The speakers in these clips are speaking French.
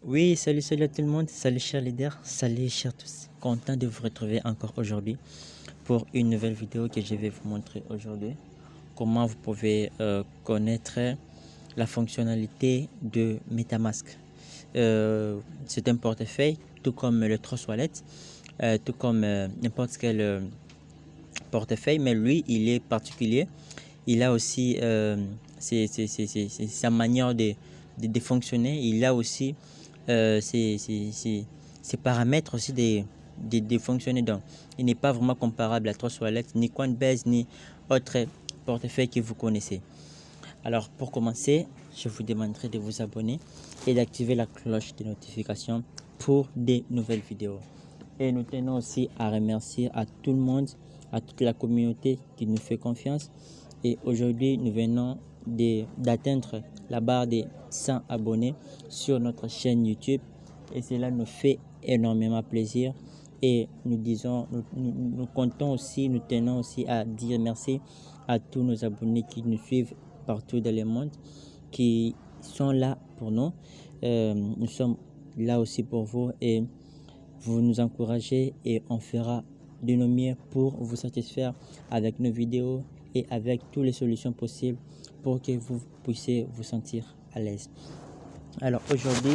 Oui, salut à tout le monde, salut chers leaders, salut chers tous. Content de vous retrouver encore aujourd'hui pour une nouvelle vidéo que je vais vous montrer aujourd'hui. Comment vous pouvez connaître la fonctionnalité de MetaMask. C'est un portefeuille, tout comme le Trust Wallet, tout comme n'importe quel portefeuille, mais lui, il est particulier. Il a aussi sa manière de fonctionner. Il a aussi ses paramètres aussi de fonctionner. Donc, il n'est pas vraiment comparable à Trust Wallet, ni Coinbase, ni autre portefeuille que vous connaissez. Alors, pour commencer, je vous demanderai de vous abonner et d'activer la cloche de notification pour des nouvelles vidéos. Et nous tenons aussi à remercier à tout le monde, à toute la communauté qui nous fait confiance. Et aujourd'hui, nous venons d'atteindre la barre des 100 abonnés sur notre chaîne YouTube. Et cela nous fait énormément plaisir. Et nous comptons aussi, nous tenons aussi à dire merci à tous nos abonnés qui nous suivent partout dans le monde, qui sont là pour nous. Nous sommes là aussi pour vous et vous nous encouragez et on fera de nos mieux pour vous satisfaire avec nos vidéos et avec toutes les solutions possibles pour que vous puissiez vous sentir à l'aise. Alors aujourd'hui,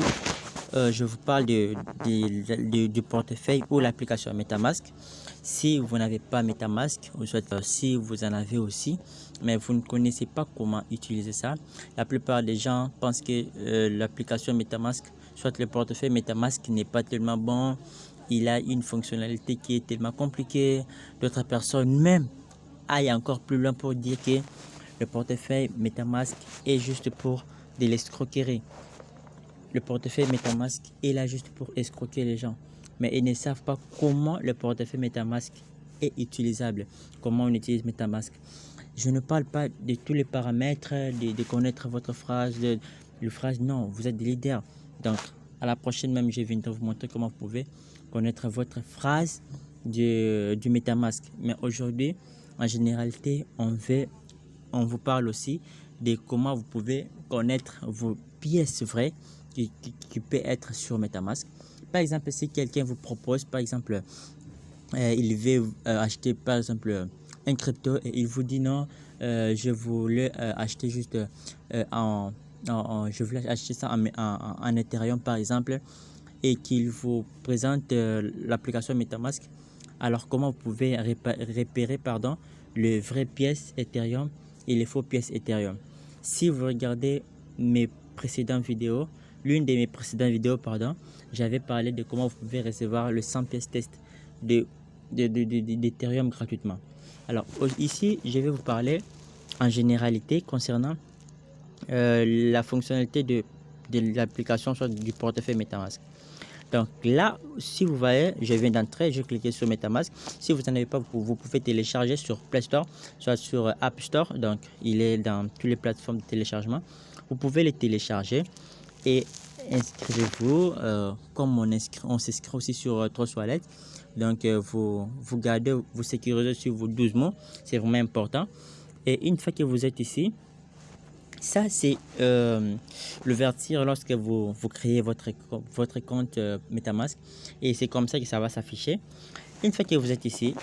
je vous parle du portefeuille ou l'application MetaMask. Si vous n'avez pas MetaMask, ou soit si vous en avez aussi, mais vous ne connaissez pas comment utiliser ça, la plupart des gens pensent que l'application MetaMask, soit le portefeuille MetaMask n'est pas tellement bon, il a une fonctionnalité qui est tellement compliquée. D'autres personnes même aillent encore plus loin pour dire que le portefeuille MetaMask est juste pour de l'escroquerie. Le portefeuille MetaMask est là juste pour escroquer les gens. Mais ils ne savent pas comment le portefeuille MetaMask est utilisable. Comment on utilise MetaMask. Je ne parle pas de tous les paramètres, de connaître votre phrase, le phrase. Non, vous êtes des leaders. Donc, à la prochaine même, je viendrai vous montrer comment vous pouvez connaître votre phrase du MetaMask. Mais aujourd'hui, en généralité, on vous parle aussi de comment vous pouvez connaître vos pièces vraies qui peut être sur MetaMask. Par exemple, si quelqu'un vous propose, par exemple, il veut acheter, par exemple, un crypto et il vous dit non, je voulais acheter juste je voulais acheter ça en Ethereum, par exemple, et qu'il vous présente l'application MetaMask. Alors, comment vous pouvez repérer les vraies pièces Ethereum et les faux pièces Ethereum? Si vous regardez mes précédentes vidéos, j'avais parlé de comment vous pouvez recevoir le 100 pièces test d'Ethereum gratuitement. Alors ici, je vais vous parler en généralité concernant la fonctionnalité de l'application, soit du portefeuille MetaMask. Donc là, si vous voyez, je viens d'entrer, je clique sur MetaMask. Si vous n'en avez pas, vous pouvez télécharger sur Play Store, soit sur App Store. Donc il est dans toutes les plateformes de téléchargement. Vous pouvez les télécharger et inscrivez-vous. Comme on s'inscrit aussi sur Trust Wallet. Donc vous gardez, vous sécurisez sur vos 12 mots. C'est vraiment important. Et une fois que vous êtes ici, ça, c'est l'ouverture lorsque vous créez votre compte MetaMask. Et c'est comme ça que ça va s'afficher. Une fois que vous êtes ici,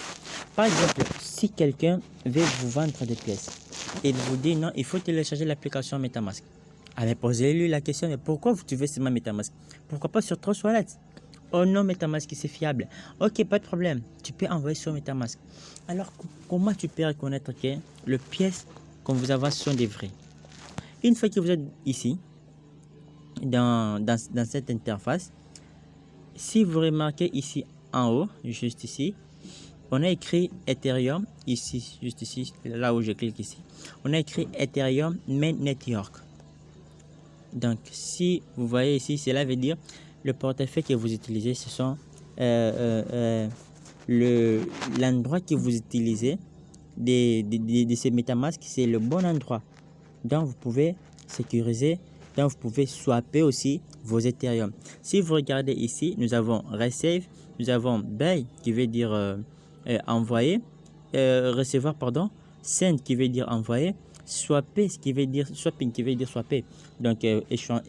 par exemple, si quelqu'un veut vous vendre des pièces et vous dit non, il faut télécharger l'application MetaMask. Alors, posez-lui la question, mais pourquoi vous utilisez seulement MetaMask? Pourquoi pas sur Trust Wallet? Oh non, MetaMask, c'est fiable. Ok, pas de problème. Tu peux envoyer sur MetaMask. Alors, comment tu peux reconnaître que les pièces qu'on vous envoie sont des vraies? Une fois que vous êtes ici, dans cette interface, si vous remarquez ici en haut, juste ici, on a écrit Ethereum, ici, juste ici, là où je clique ici, on a écrit Ethereum Main Network. Donc, si vous voyez ici, cela veut dire le portefeuille que vous utilisez, ce sont l'endroit que vous utilisez de ces MetaMask, c'est le bon endroit. Donc, vous pouvez sécuriser, donc vous pouvez swapper aussi vos Ethereum. Si vous regardez ici, nous avons Receive, nous avons Buy qui veut dire envoyer, recevoir, pardon, Send qui veut dire envoyer, swapper, ce qui veut dire swapping, qui veut dire swapper. Donc,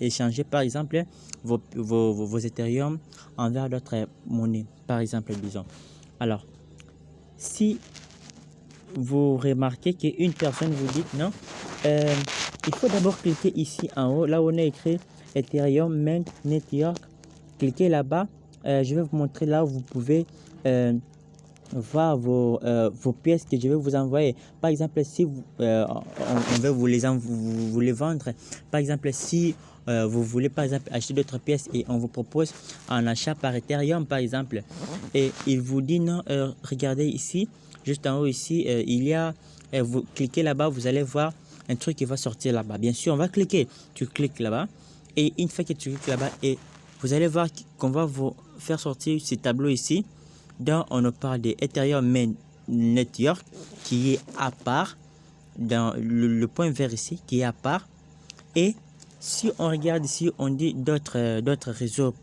échanger par exemple vos Ethereum envers d'autres monnaies, par exemple, disons. Alors, si vous remarquez qu'une personne vous dit non, il faut d'abord cliquer ici en haut, là où on a écrit Ethereum Main Network. Cliquez là-bas. Je vais vous montrer là où vous pouvez voir vos pièces que je vais vous envoyer. Par exemple, si on veut vous les vendre, par exemple, si vous voulez par exemple acheter d'autres pièces et on vous propose un achat par Ethereum par exemple, et il vous dit non, regardez ici, juste en haut ici, il y a, vous cliquez là-bas, vous allez voir un truc qui va sortir là-bas. Bien sûr, on va cliquer, tu cliques là-bas, et une fois que tu cliques là-bas, et vous allez voir qu'on va vous faire sortir ce tableau ici, dont on nous parle de Ethereum Main Network qui est à part, dans le point vert ici qui est à part. Et si on regarde ici, on dit d'autres réseaux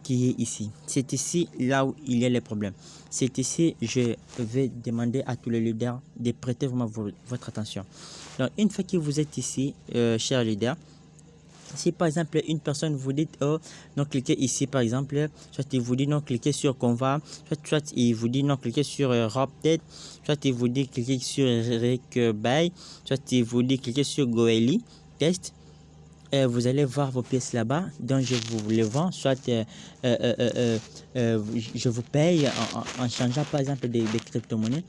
qui est ici. C'est ici là où il y a les problèmes. C'est ici, je vais demander à tous les leaders de prêter vraiment votre attention. Donc une fois que vous êtes ici, chers leaders, si par exemple une personne vous dit oh non cliquez ici par exemple, soit il vous dit non cliquez sur Conva, soit il vous dit non cliquez sur Rapted, soit il vous dit cliquez sur Rekbuy, soit il vous dit cliquez sur Goeli Test. Vous allez voir vos pièces là-bas, donc je vous les vends, soit je vous paye en changeant par exemple des crypto-monnaies.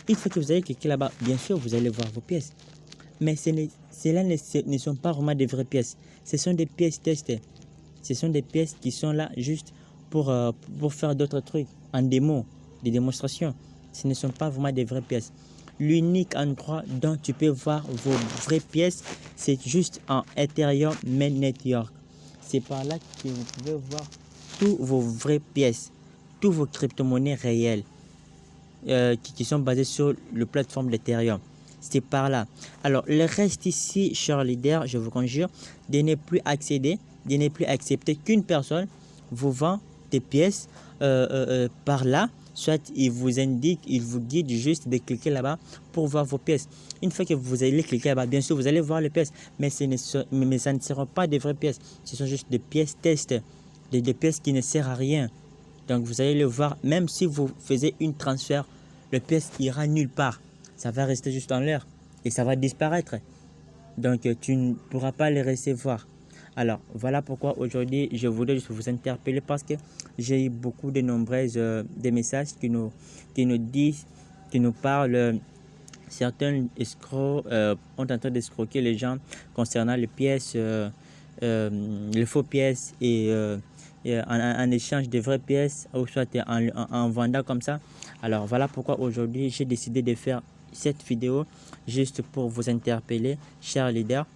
Une fois que vous allez cliquer là-bas, bien sûr vous allez voir vos pièces. Mais cela ne sont pas vraiment des vraies pièces. Ce sont des pièces testées. Ce sont des pièces qui sont là juste pour faire d'autres trucs, en démo, des démonstrations. Ce ne sont pas vraiment des vraies pièces. L'unique endroit dont tu peux voir vos vraies pièces, c'est juste en Ethereum Main Network. C'est par là que vous pouvez voir toutes vos vraies pièces, toutes vos crypto-monnaies réelles qui sont basées sur la plateforme d'Ethereum. C'est par là. Alors, le reste ici, chers leaders, je vous conjure de ne plus accéder, de ne plus accepter qu'une personne vous vend des pièces par là. Soit il vous indique, il vous guide juste de cliquer là-bas pour voir vos pièces. Une fois que vous allez cliquer là-bas, bien sûr, vous allez voir les pièces, mais ça ne seront pas des vraies pièces. Ce sont juste des pièces test, des pièces qui ne servent à rien. Donc, vous allez le voir, même si vous faisiez une transfert, le pièce ira nulle part. Ça va rester juste en l'air et ça va disparaître. Donc, tu ne pourras pas les recevoir. Alors, voilà pourquoi aujourd'hui, je voulais juste vous interpeller parce que j'ai eu beaucoup de nombreuses des messages qui nous disent, qui nous parlent. Certains escrocs ont tenté d'escroquer les gens concernant les pièces, les faux pièces et en échange de vraies pièces ou soit en vendant comme ça. Alors, voilà pourquoi aujourd'hui, j'ai décidé de faire cette vidéo juste pour vous interpeller, chers leaders.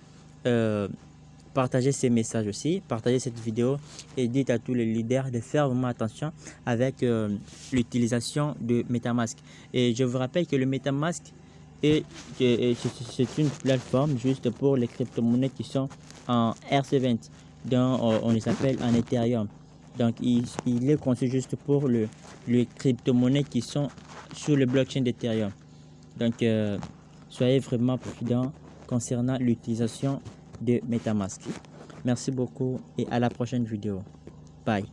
Partagez ces messages aussi, partagez cette vidéo et dites à tous les leaders de faire vraiment attention avec l'utilisation de MetaMask. Et je vous rappelle que le MetaMask c'est une plateforme juste pour les crypto-monnaies qui sont en RC20, dont on les appelle en Ethereum. Donc il est conçu juste pour les crypto-monnaies qui sont sur le blockchain d'Ethereum. Donc, soyez vraiment prudents concernant l'utilisation de MetaMask. Merci beaucoup et à la prochaine vidéo. Bye.